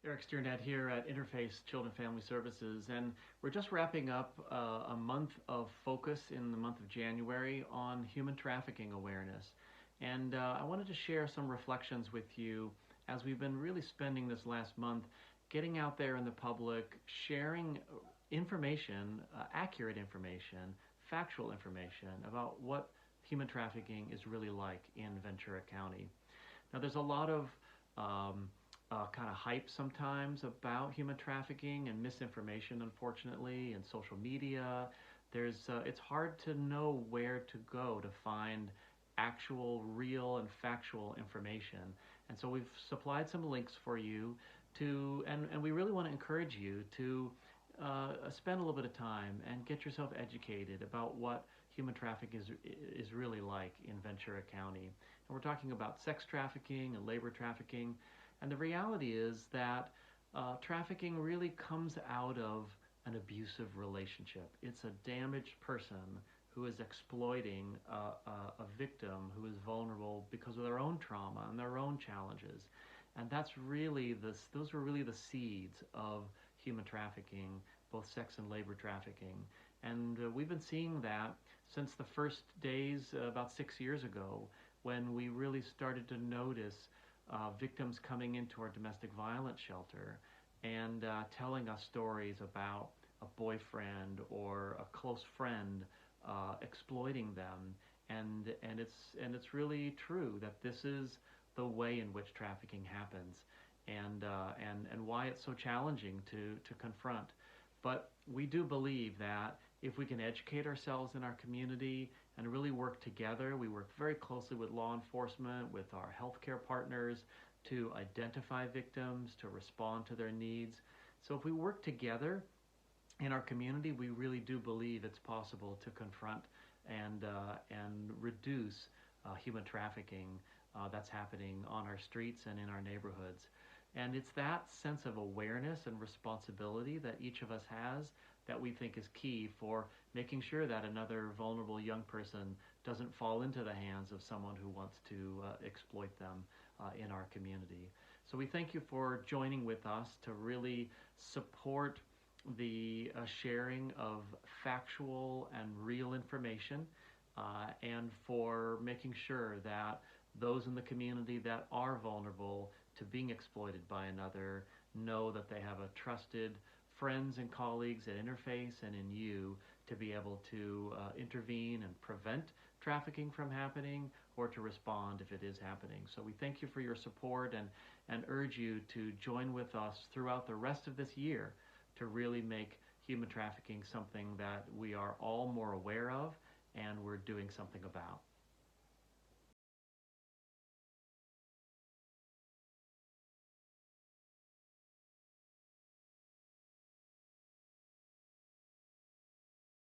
Erik Sternad here at Interface Children and Family Services, and we're just wrapping up a month of focus in the month of January on human trafficking awareness. And I wanted to share some reflections with you as we've been really spending this last month getting out there in the public, sharing information, accurate information, factual information about what human trafficking is really like in Ventura County. Now, there's a lot of kind of hype sometimes about human trafficking and misinformation, unfortunately, in social media. It's hard to know where to go to find actual, real, and factual information. And so we've supplied some links for you and we really want to encourage you to spend a little bit of time and get yourself educated about what human trafficking is really like in Ventura County. And we're talking about sex trafficking and labor trafficking. And the reality is that trafficking really comes out of an abusive relationship. It's a damaged person who is exploiting a victim who is vulnerable because of their own trauma and their own challenges. And those are really the seeds of human trafficking, both sex and labor trafficking. And we've been seeing that since the first days about 6 years ago, when we really started to notice victims coming into our domestic violence shelter and telling us stories about a boyfriend or a close friend exploiting them, and it's really true that this is the way in which trafficking happens, and why it's so challenging to confront. But we do believe that if we can educate ourselves in our community and really work together, we work very closely with law enforcement, with our healthcare partners to identify victims, to respond to their needs. So if we work together in our community, we really do believe it's possible to confront and reduce human trafficking that's happening on our streets and in our neighborhoods. And it's that sense of awareness and responsibility that each of us has that we think is key for making sure that another vulnerable young person doesn't fall into the hands of someone who wants to exploit them in our community. So we thank you for joining with us to really support the sharing of factual and real information, and for making sure that those in the community that are vulnerable to being exploited by another know that they have a trusted friends and colleagues at Interface and in you to be able to intervene and prevent trafficking from happening or to respond if it is happening. So we thank you for your support and urge you to join with us throughout the rest of this year to really make human trafficking something that we are all more aware of and we're doing something about.